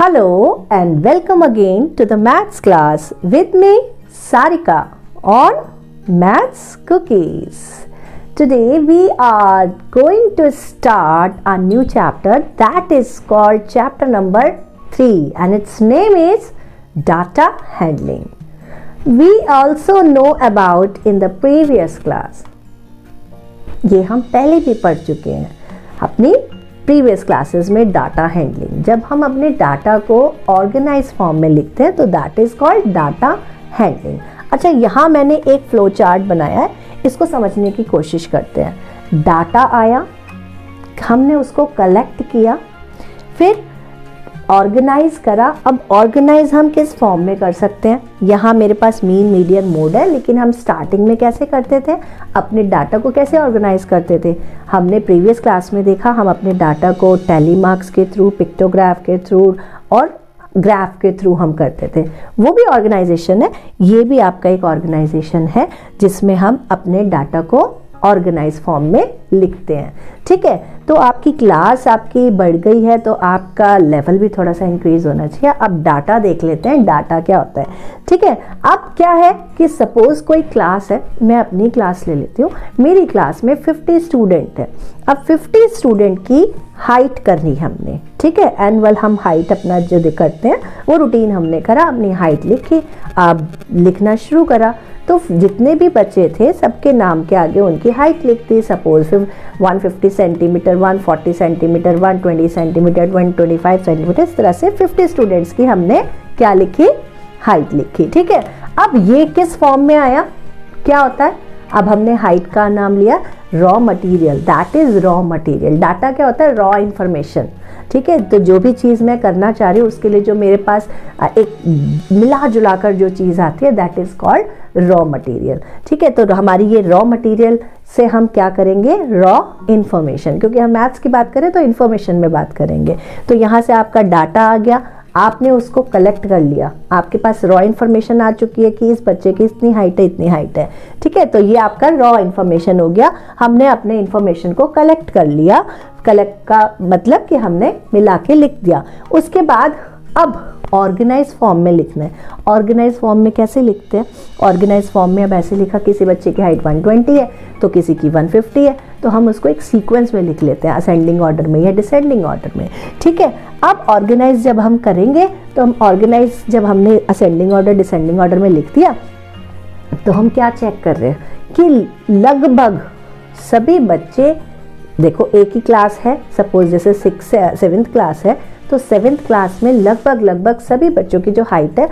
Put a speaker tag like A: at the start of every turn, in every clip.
A: Hello and welcome again to the maths class with me Sarika on Maths Cookies. Today we are going to start a new chapter that is called chapter number 3 and its name is data handling. We also know about in the previous class. ये हम पहले भी पढ़ चुके हैं अपनी previous classes में data handling. जब हम अपने डाटा को ऑर्गेनाइज फॉर्म में लिखते हैं तो that is called data handling. अच्छा, यहाँ मैंने एक फ्लो चार्ट बनाया है, इसको समझने की कोशिश करते हैं। डाटा आया, हमने उसको कलेक्ट किया, फिर ऑर्गेनाइज करा। अब ऑर्गेनाइज हम किस फॉर्म में कर सकते हैं? यहाँ मेरे पास मीन मीडियन मोड है, लेकिन हम स्टार्टिंग में कैसे करते थे? अपने डाटा को कैसे ऑर्गेनाइज करते थे? हमने प्रीवियस क्लास में देखा, हम अपने डाटा को टैली मार्क्स के थ्रू, पिक्टोग्राफ के थ्रू और ग्राफ के थ्रू हम करते थे। वो भी ऑर्गेनाइजेशन है, ये भी आपका एक ऑर्गेनाइजेशन है जिसमें हम अपने डाटा को ऑर्गेनाइज फॉर्म में लिखते हैं। ठीक है, तो आपकी क्लास आपकी बढ़ गई है तो आपका लेवल भी थोड़ा सा इंक्रीज होना चाहिए। अब डाटा देख लेते हैं, डाटा क्या होता है। ठीक है, अब क्या है कि सपोज कोई क्लास है, मैं अपनी क्लास ले लेती हूँ। मेरी क्लास में 50 स्टूडेंट है। अब 50 स्टूडेंट की हाइट करनी हमने, ठीक है, एनुअल हम हाइट अपना जो करते हैं वो रूटीन हमने करा, अपनी हाइट लिखी। अब लिखना शुरू करा तो जितने भी बच्चे थे सबके नाम के आगे उनकी हाइट लिख दी। Suppose 150 centimetre, 140 centimetre, 120 centimetre, 125 centimetre, इस तरह से 50 स्टूडेंट्स की हमने क्या लिखी? हाइट लिखी। ठीक है, अब ये किस फॉर्म में आया? क्या होता है? अब हमने हाइट का नाम लिया raw material, that is raw material. Data क्या होता है? Raw information. ठीक है, तो जो भी चीज़ मैं करना चाह रही हूँ उसके लिए जो मेरे पास एक मिला जुला कर जो चीज़ आती है that is called raw material. ठीक है, तो हमारी ये रॉ मटेरियल से हम क्या करेंगे? रॉ इंफॉर्मेशन, क्योंकि हम मैथ्स की बात करें तो इंफॉर्मेशन में बात करेंगे। तो यहाँ से आपका डाटा आ गया, आपने उसको कलेक्ट कर लिया, आपके पास रॉ इन्फॉर्मेशन आ चुकी है कि इस बच्चे की इतनी हाइट है, इतनी हाइट है। ठीक है, तो ये आपका रॉ इन्फॉर्मेशन हो गया। हमने अपने इन्फॉर्मेशन को कलेक्ट कर लिया। कलेक्ट का मतलब कि हमने मिला के लिख दिया। उसके बाद अब ऑर्गेनाइज फॉर्म में लिखना है। ऑर्गेनाइज फॉर्म में कैसे लिखते हैं? ऑर्गेनाइज फॉर्म में अब ऐसे लिखा, किसी बच्चे की हाइट 120 है तो किसी की 150 है, तो हम उसको एक सीक्वेंस में लिख लेते हैं, असेंडिंग ऑर्डर में या डिसेंडिंग ऑर्डर में। ठीक है, अब ऑर्गेनाइज जब हम करेंगे तो हम ऑर्गेनाइज जब हमने असेंडिंग ऑर्डर डिसेंडिंग ऑर्डर में लिख दिया तो हम क्या चेक कर रहे हैं कि लगभग सभी बच्चे, देखो एक ही क्लास है, सपोज जैसे 7th क्लास है तो 7th क्लास में लगभग सभी बच्चों की जो हाइट है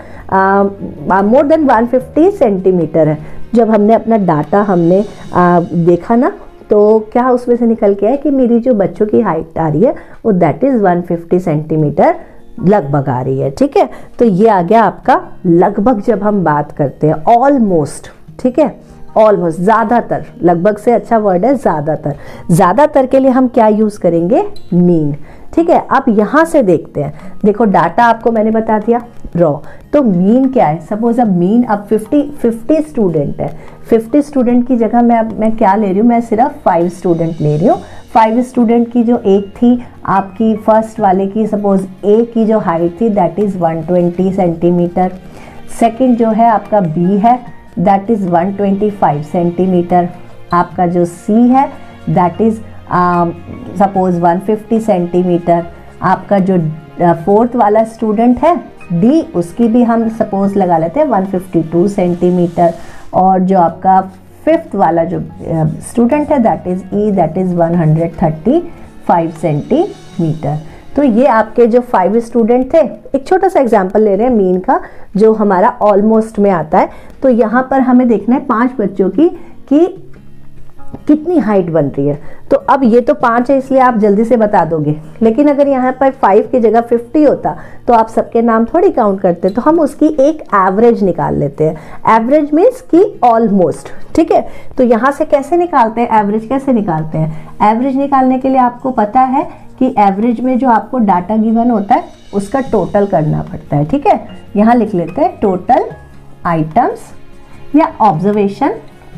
A: मोर देन 150 सेंटीमीटर है। जब हमने अपना डाटा हमने देखा ना, तो क्या उसमें से निकल के आया कि मेरी जो बच्चों की हाइट आ रही है वो दैट इज़ 150 सेंटीमीटर लगभग आ रही है। ठीक है, तो ये आ गया आपका लगभग। जब हम बात करते हैं ऑलमोस्ट, ठीक है, ऑलमोस्ट, ज़्यादातर, लगभग से अच्छा वर्ड है ज़्यादातर। ज़्यादातर के लिए हम क्या यूज़ करेंगे? मीन। ठीक है, अब यहाँ से देखते हैं। देखो डाटा आपको मैंने बता दिया रॉ, तो मीन क्या है? सपोज अब मीन अब 50 स्टूडेंट है। 50 स्टूडेंट की जगह मैं क्या ले रही हूँ? मैं सिर्फ 5 स्टूडेंट ले रही हूँ। 5 स्टूडेंट की जो एक थी आपकी फर्स्ट वाले की, सपोज ए की जो हाइट थी दैट इज़ 120 सेंटीमीटर। सेकेंड जो है आपका बी है दैट इज़ 125 सेंटीमीटर। आपका जो सी है दैट इज़ सपोज 150 सेंटीमीटर। आपका जो 4th वाला स्टूडेंट है डी, उसकी भी हम सपोज लगा लेते हैं 152 सेंटीमीटर। और जो आपका 5th वाला जो स्टूडेंट है that is E, that is 135 centimetre. तो ये आपके जो 5 स्टूडेंट थे, एक छोटा सा एग्जांपल ले रहे हैं मीन का जो हमारा ऑलमोस्ट में आता है। तो यहाँ पर हमें देखना है 5 बच्चों की कि कितनी हाइट बन रही है। तो अब ये तो 5 है इसलिए आप जल्दी से बता दोगे, लेकिन अगर यहाँ पर 5 की जगह 50 होता तो आप सबके नाम थोड़ी काउंट करते, तो हम उसकी एक एवरेज निकाल लेते हैं। एवरेज मीन्स कि ऑलमोस्ट। ठीक है, तो यहाँ से कैसे निकालते हैं? एवरेज कैसे निकालते हैं? एवरेज निकालने के लिए आपको पता है कि एवरेज में जो आपको डाटा गिवन होता है उसका टोटल करना पड़ता है। ठीक है, यहाँ लिख लेते हैं टोटल आइटम्स या observation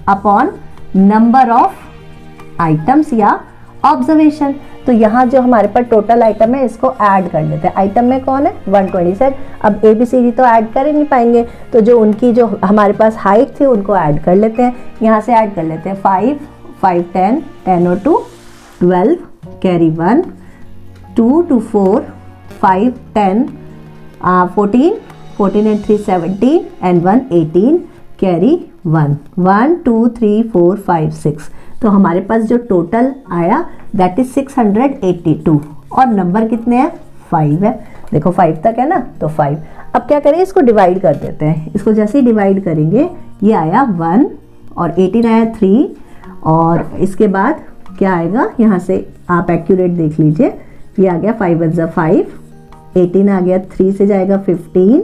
A: upon number of items या ऑब्जर्वेशन। तो यहाँ जो हमारे पास टोटल आइटम है इसको ऐड कर लेते हैं। आइटम में कौन है 127। अब ABCD तो ऐड कर ही नहीं पाएंगे, तो जो उनकी जो हमारे पास हाइट थी उनको ऐड कर लेते हैं। यहाँ से ऐड कर लेते हैं 5 5 10 10 और 2 12 कैरी 1 2 2 4 5 10 14 14 and 3 17 and 1 18 कैरी 1 1 2 3 4 5 6। तो हमारे पास जो टोटल आया दैट इज 682 और नंबर कितने हैं 5 है। देखो 5 तक है ना, तो 5। अब क्या करें, इसको डिवाइड कर देते हैं। इसको जैसे ही डिवाइड करेंगे ये आया 1 और 18 आया 3 और इसके बाद क्या आएगा, यहाँ से आप एक्यूरेट देख लीजिए, ये आ गया 5 1 5, 18 आ गया 3 से जाएगा 15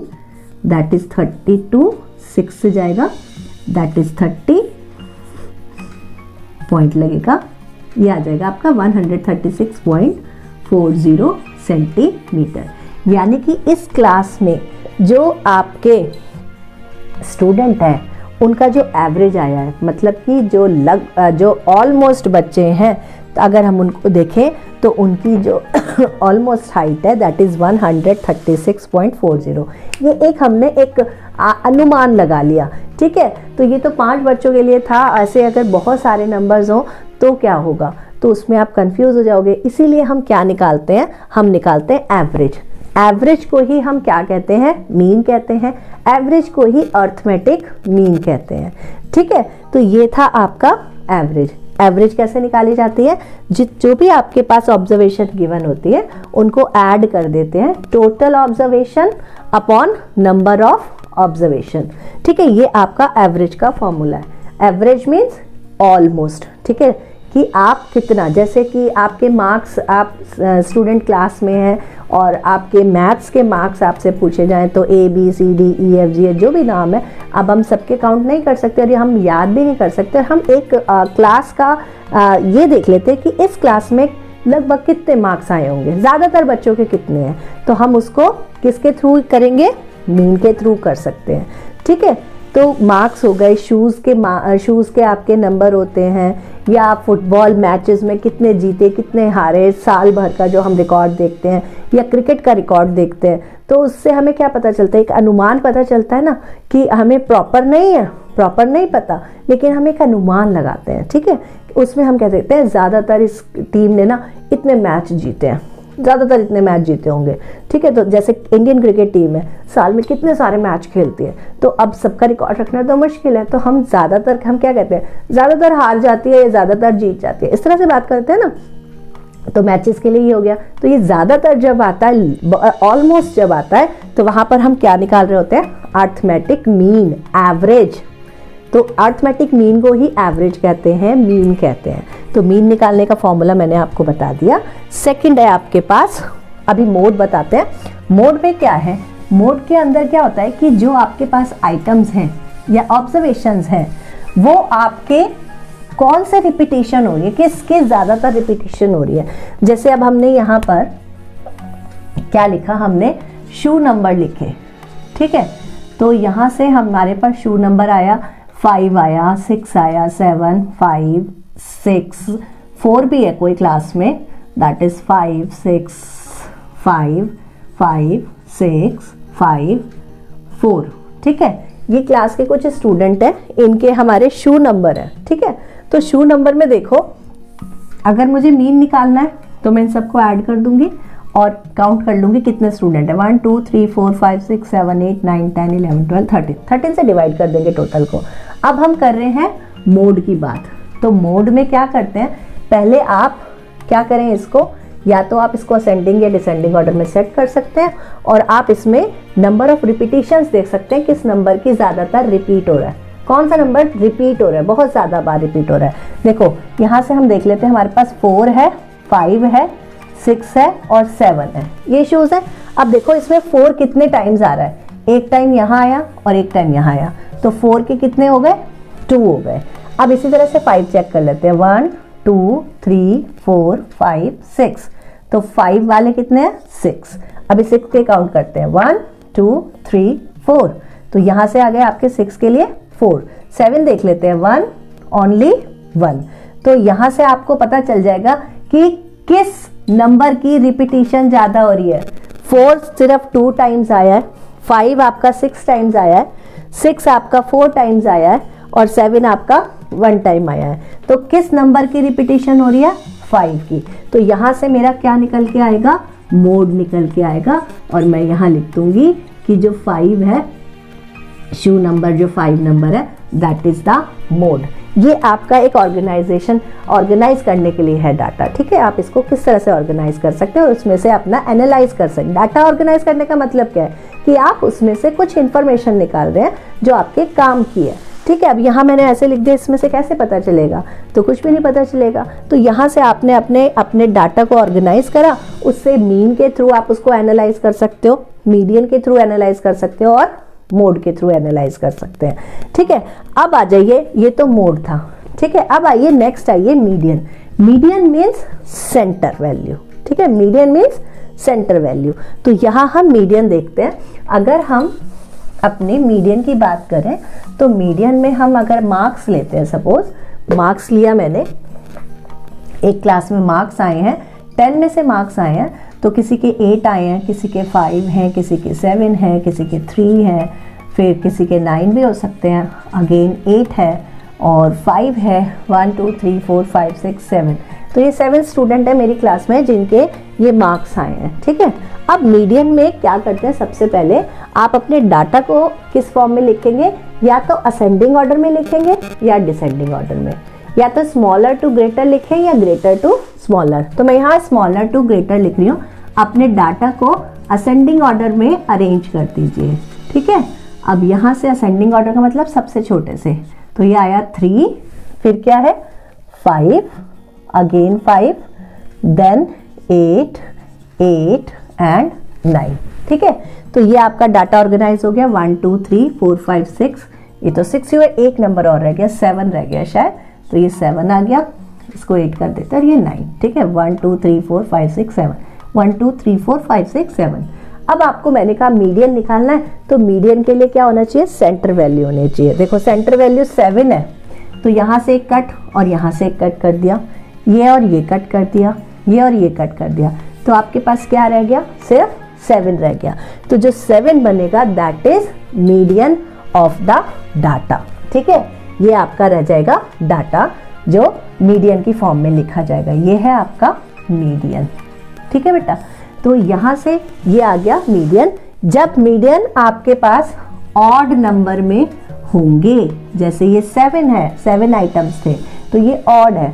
A: दैट इज 32, 6 से जाएगा दैट इज 30 पॉइंट लगेगा, ये आ जाएगा आपका 136.40 सेंटीमीटर। यानी कि इस क्लास में जो आपके स्टूडेंट हैं उनका जो एवरेज आया है, मतलब कि जो ऑलमोस्ट बच्चे हैं, तो अगर हम उनको देखें तो उनकी जो ऑलमोस्ट हाइट है दैट इज़ 136.40। ये एक हमने एक अनुमान लगा लिया, ठीक है। तो ये तो 5 बच्चों के लिए था, ऐसे अगर बहुत सारे नंबर्स हों तो क्या होगा, तो उसमें आप कंफ्यूज हो जाओगे। इसीलिए हम क्या निकालते हैं, हम निकालते हैं एवरेज। एवरेज को ही हम क्या कहते हैं, मीन कहते हैं। एवरेज को ही अर्थमेटिक मीन कहते हैं, ठीक है। तो ये था आपका एवरेज। एवरेज कैसे निकाली जाती है, जो भी आपके पास ऑब्जर्वेशन गिवन होती है उनको ऐड कर देते हैं, total observation upon number of observation, ठीक है। ये आपका एवरेज का फॉर्मूला है। एवरेज मीन्स ऑलमोस्ट, ठीक है, कि आप कितना, जैसे कि आपके मार्क्स, आप स्टूडेंट क्लास में हैं और आपके मैथ्स के मार्क्स आपसे पूछे जाएं तो ABCDEFG जो भी नाम है, अब हम सबके काउंट नहीं कर सकते और ये हम याद भी नहीं कर सकते। हम एक क्लास का ये देख लेते हैं कि इस क्लास में लगभग कितने मार्क्स आए होंगे, ज़्यादातर बच्चों के कितने हैं, तो हम उसको किसके थ्रू करेंगे, मीन के थ्रू कर सकते हैं, ठीक है। तो मार्क्स हो गए, शूज़ के आपके नंबर होते हैं, या आप फुटबॉल मैचेस में कितने जीते कितने हारे, साल भर का जो हम रिकॉर्ड देखते हैं, या क्रिकेट का रिकॉर्ड देखते हैं, तो उससे हमें क्या पता चलता है, एक अनुमान पता चलता है ना, कि हमें प्रॉपर नहीं पता, लेकिन हम एक अनुमान लगाते हैं, ठीक है। उसमें हम कह सकते हैं ज़्यादातर इस टीम ने ना इतने मैच जीते हैं, ज़्यादातर इतने मैच जीते होंगे, ठीक है। तो जैसे इंडियन क्रिकेट टीम है, साल में कितने सारे मैच खेलती है, तो अब सबका रिकॉर्ड रखना तो मुश्किल है, तो हम ज़्यादातर हम क्या कहते हैं, ज़्यादातर हार जाती है या ज़्यादातर जीत जाती है, इस तरह से बात करते हैं ना। तो मैचेस के लिए ये हो गया। तो ये ज़्यादातर जब आता है, ऑलमोस्ट जब आता है, तो वहाँ पर हम क्या निकाल रहे होते हैं, अर्थमेटिक मीन, एवरेज। तो अर्थमेटिक मीन को ही एवरेज कहते हैं, मीन कहते हैं। तो मीन निकालने का फॉर्मूला मैंने आपको बता दिया। सेकंड है आपके पास, अभी मोड बताते हैं। मोड में क्या है, मोड के अंदर क्या होता है कि जो आपके पास आइटम्स हैं या ऑब्जर्वेशंस हैं वो आपके कौन से रिपीटेशन हो रही है, किसके ज़्यादातर रिपीटेशन हो रही है। जैसे अब हमने यहाँ पर क्या लिखा, हमने शू नंबर लिखे, ठीक है। तो यहाँ से हमारे पास शू नंबर आया, 5 आया, 6 आया, 7 5 6 4 भी है कोई क्लास में, दैट इज 5 6 5 5 6 5 4, ठीक है। ये क्लास के कुछ स्टूडेंट हैं, इनके हमारे शू नंबर है, ठीक है। तो शू नंबर में देखो, अगर मुझे मीन निकालना है तो मैं इन सबको ऐड कर दूंगी और काउंट कर लूंगी कितने स्टूडेंट है, 1 2 3 4 5 6 7 8 9 10 11 12 13 से डिवाइड कर देंगे टोटल को। अब हम कर रहे हैं मोड की बात। तो मोड में क्या करते हैं, पहले आप क्या करें, इसको या तो आप इसको असेंडिंग या डिसेंडिंग ऑर्डर में सेट कर सकते हैं और आप इसमें नंबर ऑफ रिपीटिशंस देख सकते हैं, किस नंबर की ज़्यादातर रिपीट हो रहा है, कौन सा नंबर रिपीट हो रहा है, बहुत ज़्यादा बार रिपीट हो रहा है। देखो यहाँ से हम देख लेते हैं, हमारे पास 4 है, 5 है, 6 है और 7 है, ये शूज़ है। अब देखो इसमें 4 कितने टाइम्स आ रहा है, एक टाइम यहाँ आया और एक टाइम यहाँ आया, तो 4 के कितने हो गए, 2 हो गए। अब इसी तरह से 5 चेक कर लेते हैं, 1 2 3 4 5 6, तो 5 वाले कितने हैं, 6। अभी 6 के काउंट करते हैं, 1 2 3 4, तो यहाँ से आ गए आपके 6 के लिए 4। 7 देख लेते हैं, 1 ओनली 1, तो यहाँ से आपको पता चल जाएगा कि किस नंबर की रिपीटिशन ज़्यादा हो रही है। 4 सिर्फ 2 टाइम्स आया है, 5 आपका 6 टाइम्स आया है, 6 आपका 4 टाइम्स आया है और 7 आपका 1 टाइम आया है। तो किस नंबर की रिपीटिशन हो रही है? 5 की। तो यहाँ से मेरा क्या निकल के आएगा? मोड निकल के आएगा और मैं यहाँ लिख दूंगी कि जो 5 है, शू नंबर जो 5 नंबर है, दैट इज द मोड। ये आपका एक ऑर्गेनाइज करने के लिए है डाटा, ठीक है। आप इसको किस तरह से ऑर्गेनाइज कर सकते हो, उसमें से अपना एनालाइज कर सकते हैं। डाटा ऑर्गेनाइज करने का मतलब क्या है कि आप उसमें से कुछ इंफॉर्मेशन निकाल रहे हैं जो आपके काम की है, ठीक है। अब यहाँ मैंने ऐसे लिख दिया, इसमें से कैसे पता चलेगा? तो कुछ भी नहीं पता चलेगा। तो यहाँ से आपने अपने डाटा को ऑर्गेनाइज करा, उससे मीन के थ्रू आप उसको एनालाइज कर सकते हो, मीडियन के थ्रू एनालाइज कर सकते हो और मोड के थ्रू एनालाइज कर सकते हैं, ठीक है। अब आ जाइए, ये तो मोड था, ठीक है। अब आइए नेक्स्ट आइए median. Median means centre value, ठीक है। Median means centre value. तो यहाँ हम मीडियन देखते हैं। अगर हम अपने मीडियन की बात करें तो मीडियन में हम अगर मार्क्स लेते हैं, सपोज मार्क्स लिया मैंने, एक क्लास में मार्क्स आए हैं, 10 में से मार्क्स आए हैं, तो किसी के 8 आए हैं, किसी के 5 हैं, किसी के 7 हैं, किसी के 3 हैं, फिर किसी के 9 भी हो सकते हैं, अगेन 8 है और 5 है, 1 2 3 4 5 6 7। तो ये 7 स्टूडेंट है मेरी क्लास में जिनके ये मार्क्स आए हैं, ठीक है। अब मीडियन में क्या करते हैं? सबसे पहले आप अपने डाटा को किस फॉर्म में लिखेंगे? या तो असेंडिंग ऑर्डर में लिखेंगे या डिसेंडिंग ऑर्डर में, या तो स्मॉलर टू ग्रेटर लिखें या ग्रेटर टू स्मॉलर। तो मैं यहाँ स्मॉलर टू ग्रेटर लिख रही हूँ। अपने डाटा को असेंडिंग ऑर्डर में अरेंज कर दीजिए, ठीक है। अब यहाँ से असेंडिंग ऑर्डर का मतलब सबसे छोटे से, तो ये आया 3, फिर क्या है 5, अगेन 5, देन 8 एंड 9, ठीक है। तो ये आपका डाटा ऑर्गेनाइज हो गया। 1 2 3 4 5 6, ये तो 6 ही हुआ, एक नंबर और रह गया, 7 रह गया शायद, तो ये 7 आ गया, इसको 8 कर देते हैं और ये 9, ठीक है। 1 2 3 4 5 6 7, 1 2 3 4 5 6 7। अब आपको मैंने कहा मीडियन निकालना है, तो मीडियन के लिए क्या होना चाहिए? सेंटर वैल्यू होनी चाहिए। देखो सेंटर वैल्यू 7 है, तो यहाँ से एक कट और यहाँ से एक कट कर दिया, ये और ये कट कर दिया, ये और ये कट कर दिया, तो आपके पास क्या रह गया? सिर्फ 7 रह गया। तो जो 7 बनेगा that is median of the data, ठीक है। ये आपका रह जाएगा डाटा जो मीडियन की फॉर्म में लिखा जाएगा, ये है आपका मीडियन, ठीक है बेटा। तो यहाँ से ये आ गया मीडियन। जब मीडियन आपके पास ऑड नंबर में होंगे, जैसे ये 7 है, 7 आइटम्स थे, तो ये ऑड है,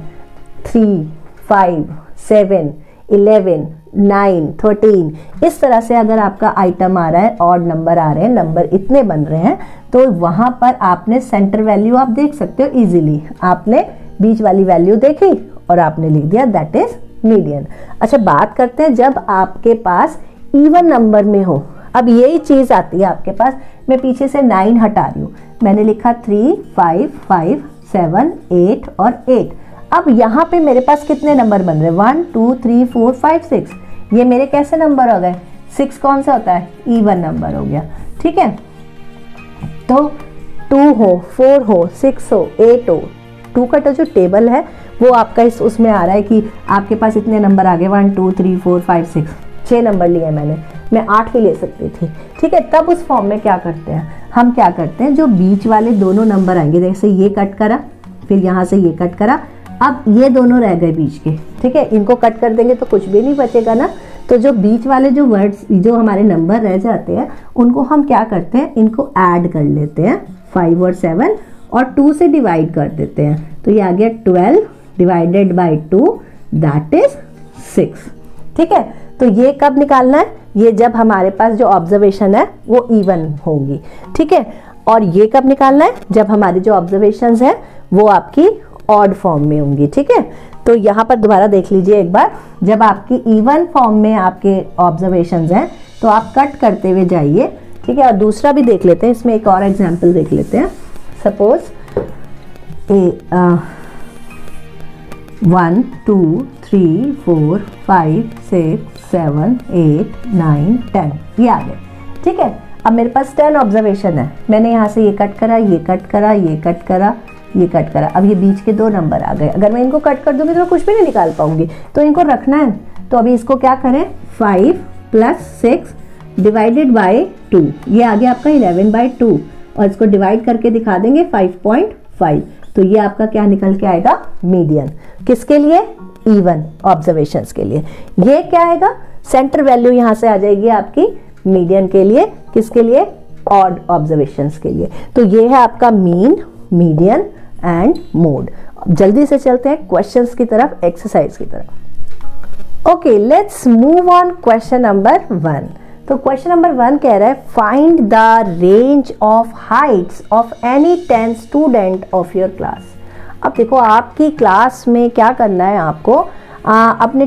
A: 3 5 7 11 9 13, इस तरह से अगर आपका आइटम आ रहा है, ऑड नंबर आ रहे हैं, नंबर इतने बन रहे हैं, तो वहां पर आपने सेंटर वैल्यू आप देख सकते हो इजीली। आपने बीच वाली वैल्यू देखी और आपने लिख दिया दैट इज मीडियन। अच्छा, बात करते हैं जब आपके पास इवन नंबर में हो। अब यही चीज आती है आपके पास, मैं पीछे से 9 हटा रही हूँ, मैंने लिखा 3 5 5 7 8 और 8। अब यहाँ पे मेरे पास कितने नंबर बन रहे हैं? 1 2 3 4 5 6। ये मेरे कैसे नंबर हो गए? 6 कौन सा होता है? इवन नंबर हो गया, ठीक है। तो 2 हो, 4 हो, 6 हो, 8 हो, 2 का तो जो टेबल है वो आपका इस उसमें आ रहा है कि आपके पास इतने नंबर आ गए, 1 2 3 4 5 6, 6 नंबर लिए मैंने, मैं 8 भी ले सकती थी, ठीक है। तब उस फॉर्म में क्या करते हैं हम? क्या करते हैं, जो बीच वाले दोनों नंबर आएंगे, जैसे ये कट करा, फिर यहाँ से ये कट करा, अब ये दोनों रह गए बीच के, ठीक है। इनको कट कर देंगे तो कुछ भी नहीं बचेगा ना। तो जो बीच वाले जो वर्ड्स, जो हमारे नंबर रह जाते हैं, उनको हम क्या करते हैं? इनको ऐड कर लेते हैं, 5 और 7, और 2 से डिवाइड कर देते हैं। तो ये आ गया 12 डिवाइडेड बाई 2, दैट इज 6, ठीक है। तो ये कब निकालना है? ये जब हमारे पास जो ऑब्जर्वेशन है वो इवन होगी, ठीक है। और ये कब निकालना है? जब हमारी जो ऑब्जर्वेशंस है वो आपकी ऑड फॉर्म में होंगी, ठीक है। तो यहाँ पर दोबारा देख लीजिए एक बार, जब आपकी इवन फॉर्म में आपके ऑब्जर्वेशंस हैं तो आप कट करते हुए जाइए, ठीक है। और दूसरा भी देख लेते हैं, इसमें एक और एग्जाम्पल देख लेते हैं। सपोज 1 2 3 4 5 6 7 8 9 10, ये आ गए, ठीक है। अब मेरे पास 10 ऑब्जर्वेशन है, मैंने यहाँ से ये कट करा, ये कट करा, ये कट करा, ये कट करा। अब ये बीच के 2 नंबर आ गए, अगर मैं इनको कट कर दूंगी तो मैं कुछ भी नहीं निकाल पाऊंगी, तो इनको रखना है, तो अभी इसको क्या करें, 5 + 6 डिवाइडेड बाय 2, ये आ गया आपका 11/2 और इसको डिवाइड करके दिखा देंगे 5.5, तो ये आपका क्या निकल के आएगा, मीडियन। किसके लिए, इवन ऑब्जर्वेशंस के लिए। ये क्या आएगा, सेंटर वैल्यू यहां से आ जाएगी आपकी मीडियन के लिए, किसके लिए, ऑड ऑब्जर्वेशंस के लिए। तो ये है आपका मीन, मीडियन एंड मोड। जल्दी से चलते हैं क्वेश्चंस की तरफ, एक्सरसाइज की तरफ। Okay, let's move on question number 1। तो क्वेश्चन नंबर 1 कह रहा है find the range of Heights of any 10 student of your class. अब देखो आपकी क्लास में क्या करना है आपको, अपने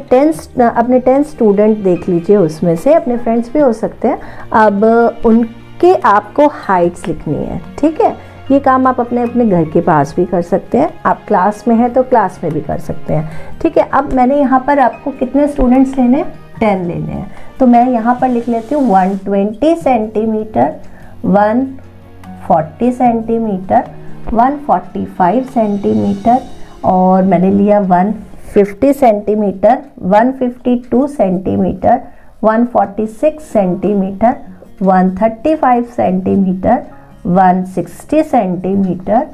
A: 10 स्टूडेंट देख लीजिए, उसमें से अपने फ्रेंड्स भी हो सकते हैं। अब उनके आपको हाइट्स लिखनी है, ठीक है। ये काम आप अपने अपने घर के पास भी कर सकते हैं, आप क्लास में हैं तो क्लास में भी कर सकते हैं, ठीक है। अब मैंने यहाँ पर आपको कितने स्टूडेंट्स लेने हैं, 10 लेने हैं, तो मैं यहाँ पर लिख लेती हूँ 120 सेंटीमीटर, 140 सेंटीमीटर, 145 सेंटीमीटर, और मैंने लिया 150 centimetre, 152 centimetre, 146 centimetre, 135 centimetre, 160 centimetre,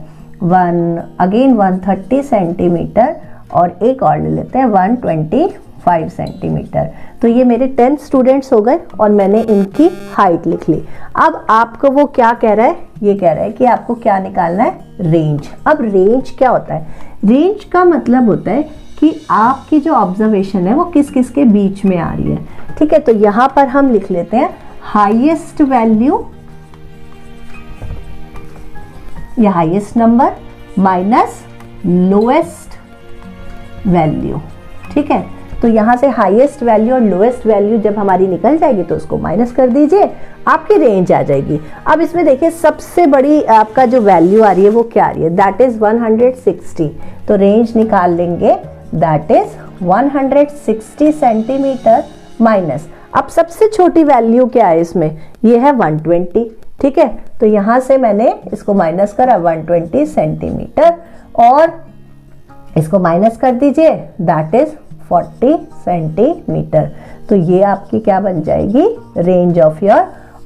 A: 130 centimetre, और एक और ले लेते हैं 125 सेंटीमीटर। तो ये मेरे 10 स्टूडेंट्स हो गए और मैंने इनकी हाइट लिख ली। अब आपको वो क्या कह रहा है, ये कह रहा है कि आपको क्या निकालना है, रेंज। अब रेंज क्या होता है, रेंज का मतलब होता है कि आपकी जो ऑब्जर्वेशन है वो किस किस के बीच में आ रही है, ठीक है। तो यहां पर हम लिख लेते हैं हाईएस्ट वैल्यू या highest number minus lowest value, ठीक है। तो यहां से हाईएस्ट वैल्यू और लोएस्ट वैल्यू जब हमारी निकल जाएगी तो उसको माइनस कर दीजिए, आपकी रेंज आ जाएगी। अब इसमें देखिए सबसे बड़ी आपका जो वैल्यू आ रही है वो क्या आ रही है, दैट इज 160। तो रेंज निकाल लेंगे, दैट इज 160 सेंटीमीटर माइनस, अब सबसे छोटी वैल्यू क्या है इसमें, ये है 120, ठीक है। तो यहां से मैंने इसको माइनस करा 120 सेंटीमीटर और इसको माइनस कर दीजिए, दैट इज 40 सेंटीमीटर। तो ये आपकी क्या बन जाएगी, रेंज ऑफ योर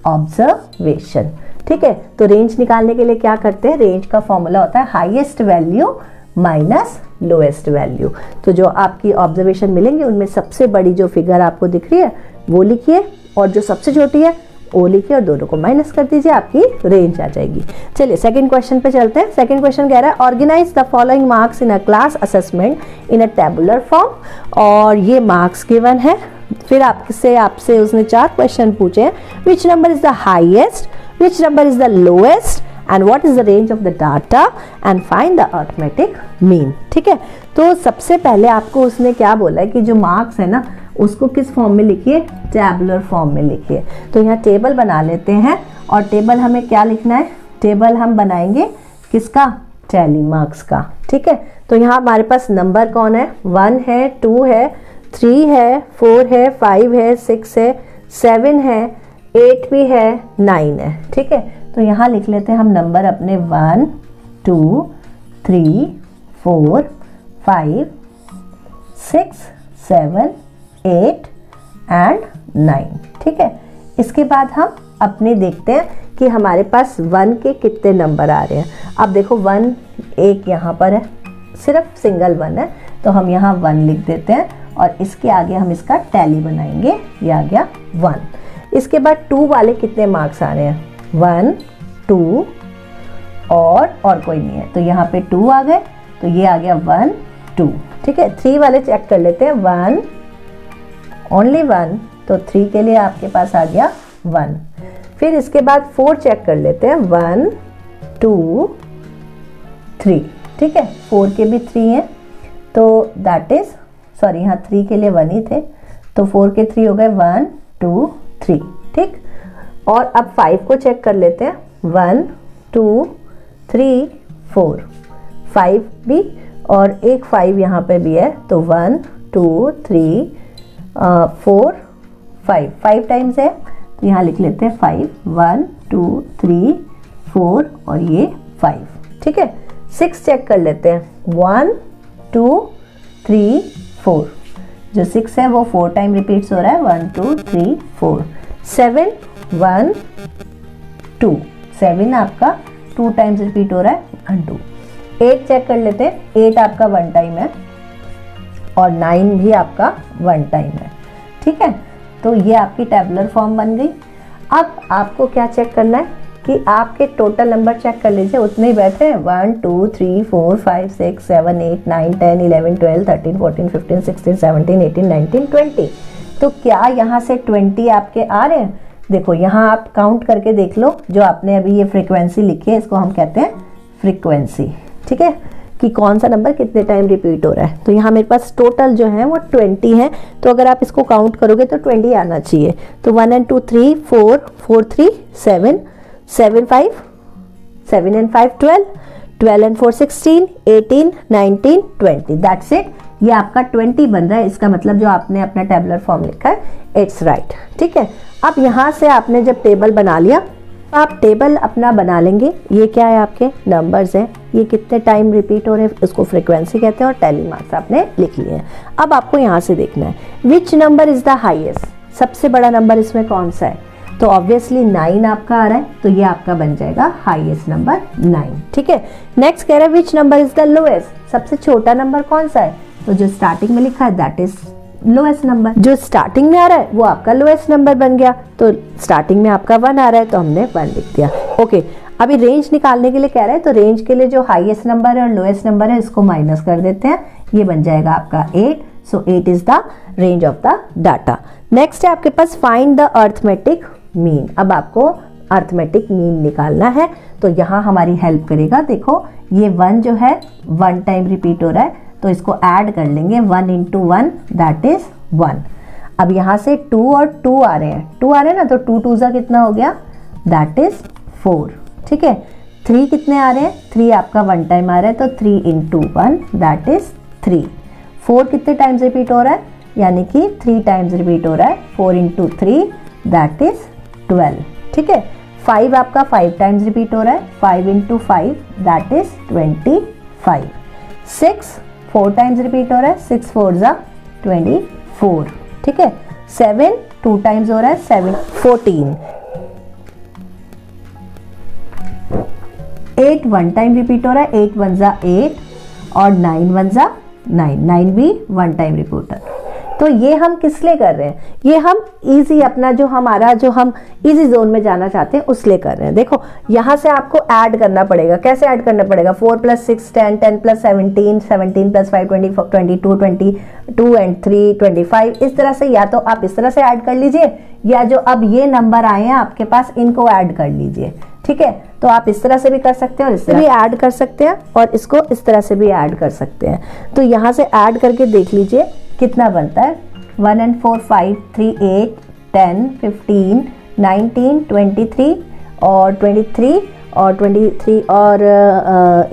A: ऑब्जर्वेशन, ठीक है। तो रेंज निकालने के लिए क्या करते हैं, रेंज का फॉर्मूला होता है highest value minus lowest value. तो जो आपकी ऑब्जर्वेशन मिलेंगे उनमें सबसे बड़ी जो फिगर आपको दिख रही है वो लिखिए और जो सबसे छोटी है वो लिखिए और दोनों को माइनस कर दीजिए, आपकी रेंज आ जाएगी। चलिए सेकंड क्वेश्चन पे चलते हैं। सेकंड क्वेश्चन कह रहा है organize the following marks in a class assessment in a tabular form, और ये मार्क्स गिवन है। फिर आपसे उसने 4 क्वेश्चन पूछे, which number is the highest, which number is the lowest, and what is the range of the data, and find the arithmetic mean, ठीक है। तो सबसे पहले आपको उसने क्या बोला है कि जो मार्क्स है ना उसको किस फॉर्म में लिखिए, टैबुलर फॉर्म में लिखिए। तो यहाँ टेबल बना लेते हैं और टेबल हमें क्या लिखना है, टेबल हम बनाएंगे किसका, टैली मार्क्स का, ठीक है। तो यहाँ हमारे पास नंबर कौन है, 1 है, 2 है, 3 है, 4 है, 5 है, 6 है, 7 है, 8 भी है, 9 है, ठीक है। तो यहाँ लिख लेते हैं हम नंबर अपने 1 2 3 4 5 6 7 8 एंड 9, ठीक है। इसके बाद हम अपने देखते हैं कि हमारे पास 1 के कितने नंबर आ रहे हैं। अब देखो 1 एक यहाँ पर है, सिर्फ सिंगल 1 है, तो हम यहाँ 1 लिख देते हैं और इसके आगे हम इसका टैली बनाएंगे, ये आ गया 1। इसके बाद 2 वाले कितने मार्क्स आ रहे हैं, 1 2 और कोई नहीं है, तो यहाँ पे 2 आ गए, तो ये आ गया 1 2, ठीक है। 3 वाले चेक कर लेते हैं, 1 ओनली 1, तो 3 के लिए आपके पास आ गया 1। फिर इसके बाद 4 चेक कर लेते हैं, 1 2 3, ठीक है। 4 के भी 3 हैं, तो दैट इज सॉरी यहाँ 3 के लिए 1 ही थे, तो 4 के 3 हो गए 1 2 3, ठीक। और अब 5 को चेक कर लेते हैं, 1 2 3 4, 5 भी और एक 5 यहाँ पे भी है, तो 1 2 3 4 5 टाइम्स है, तो यहाँ लिख लेते हैं 5, 1 2 3 4 और ये 5, ठीक है। 6 चेक कर लेते हैं, 1 2 3 4, जो 6 है वो 4 टाइम रिपीट्स हो रहा है, 1 2 3 4। 7 1 2, 7 आपका 2 टाइम्स रिपीट हो रहा है, 1 2। 8 चेक कर लेते हैं, 8 आपका 1 टाइम है और 9 भी आपका 1 टाइम है, ठीक है। तो ये आपकी टेबुलर फॉर्म बन गई। अब आपको क्या चेक करना है कि आपके टोटल नंबर चेक कर लीजिए, उतने ही बैठे हैं, 1 2 3 4 5 6 7 8 9 10 11 12 13 14 15 16 17 18 19 20। तो क्या यहाँ से 20 आपके आ रहे हैं? देखो यहाँ आप काउंट करके देख लो, जो आपने अभी ये फ्रीक्वेंसी लिखी है इसको हम कहते हैं फ्रीक्वेंसी, ठीक है, कि कौन सा नंबर कितने टाइम रिपीट हो रहा है। तो यहाँ मेरे पास टोटल जो है वो 20 है, तो अगर आप इसको काउंट करोगे तो 20 आना चाहिए। तो 1 and 2 3 4 4 3 7 7 5 7 and 5 12 12 and 4 16 18 19 20। That's it. ये आपका 20 बन रहा है, इसका मतलब जो आपने अपना टेबुलर फॉर्म लिखा है इट्स राइट, ठीक है। अब यहाँ से आपने जब टेबल बना लिया, आप टेबल अपना बना लेंगे। ये क्या है? आपके नंबर्स हैं, ये कितने टाइम रिपीट हो रहे हैं, इसको फ्रीक्वेंसी कहते हैं और टैली मार्क्स आपने लिख लिए हैं। अब आपको यहाँ से देखना है which number is the highest, सबसे बड़ा नंबर इसमें कौन सा है? तो ऑब्वियसली 9 आपका आ रहा है, तो ये आपका बन जाएगा हाईएस्ट नंबर 9, ठीक है। नेक्स्ट कह रहा है which number is the lowest, सबसे छोटा नंबर कौन सा है? तो जो स्टार्टिंग में लिखा है दैट इज लोएस्ट नंबर, जो स्टार्टिंग में आ रहा है वो आपका लोएस्ट नंबर बन गया। तो स्टार्टिंग में आपका 1 आ रहा है तो हमने 1 लिख दिया। ओके, अभी रेंज निकालने के लिए कह रहा है, तो रेंज के लिए जो हाईएस्ट नंबर है और लोएस्ट नंबर है इसको माइनस कर देते हैं, ये बन जाएगा आपका 8। सो 8 is the range of the data. Next है आपके पास फाइंड द अर्थमेटिक मीन। अब आपको अर्थमेटिक मीन निकालना है, तो यहाँ हमारी हेल्प करेगा। देखो ये 1 जो है 1 टाइम रिपीट हो रहा है, तो इसको ऐड कर लेंगे, 1 into 1 दैट इज 1। अब यहाँ से 2 और 2 आ रहे हैं, 2 आ रहे हैं ना, तो 2 2 सा कितना हो गया, दैट इज 4, ठीक है। 3 कितने आ रहे हैं? 3 आपका 1 टाइम आ रहा है, तो 3 into 1 दैट इज 3। 4 कितने टाइम्स रिपीट हो रहा है? यानी कि 3 टाइम्स रिपीट हो रहा है, 4 into 3 दैट इज 12, ठीक है। 5 आपका 5 टाइम्स रिपीट हो रहा है, 5 into 5 that is 25। 6 4 times repeat हो रहा है, 6 4 जा 24, ठीक है। 7 2 टाइम्स हो रहा है, 7 14। 8 1 टाइम रिपीट हो रहा है, 8 1 जा 8 और 9 1 जा 9, 9 भी 1 टाइम रिपीट। तो ये हम किस लिए कर रहे हैं? ये हम इजी अपना जो हमारा जो हम इजी जोन में जाना चाहते हैं उस लिए कर रहे हैं। देखो यहाँ से आपको ऐड करना पड़ेगा। कैसे ऐड करना पड़ेगा? 4 + 6 10, 10 + 17, 17 + 5 22, 22 and 3 25। इस तरह से या तो आप इस तरह से ऐड कर लीजिए, या जो अब ये नंबर आए हैं आपके पास इनको ऐड कर लीजिए, ठीक है। तो आप इस तरह से भी कर सकते हैं और इस तरह भी ऐड कर सकते हैं और इसको इस तरह से भी ऐड कर सकते हैं। तो यहाँ से ऐड करके देख लीजिए कितना बनता है। 1 and 4 5 3 8 10 15 19 23 और 23 और 23 और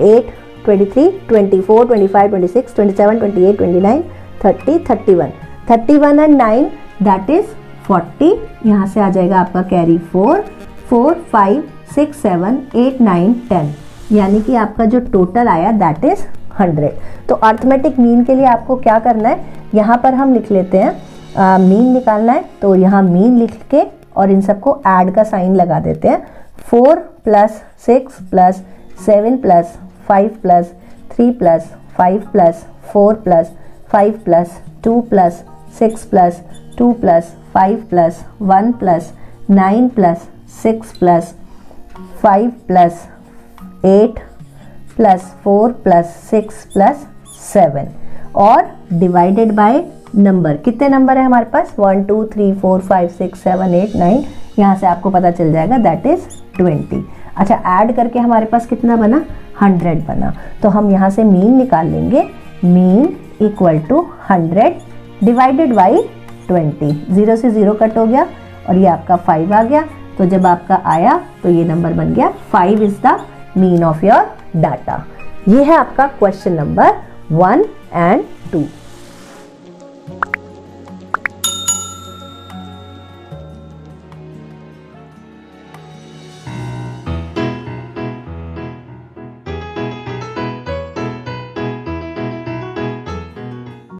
A: 8 23 24 25 26 27 28 29 30 31 31 and 9 दैट इज 40। यहाँ से आ जाएगा आपका कैरी 4 4 5 6 7 8 9 10, यानी कि आपका जो टोटल आया दैट इज 100। तो अर्थमेटिक मीन के लिए आपको क्या करना है, यहाँ पर हम लिख लेते हैं मीन निकालना है, तो यहाँ मीन लिख के और इन सबको ऐड का साइन लगा देते हैं। 4 + 6 + 7 + 5 + 3 + 5 + 4 + 5 + 2 + 6 + 2 + 5 + 1 + 9 + 6 + 5 + 8 + 4 + 6 + 7 और डिवाइडेड बाय नंबर। कितने नंबर है हमारे पास? 1 2 3 4 5 6 7 8 9। यहाँ से आपको पता चल जाएगा दैट इज 20। अच्छा, ऐड करके हमारे पास कितना बना? 100 बना। तो हम यहाँ से मीन निकाल लेंगे। Mean equal to 100 divided by 20। 0 से 0 कट हो गया और ये आपका 5 आ गया। तो जब आपका आया तो ये नंबर बन गया 5 is the mean of your data. ये है आपका क्वेश्चन नंबर 1 and 2।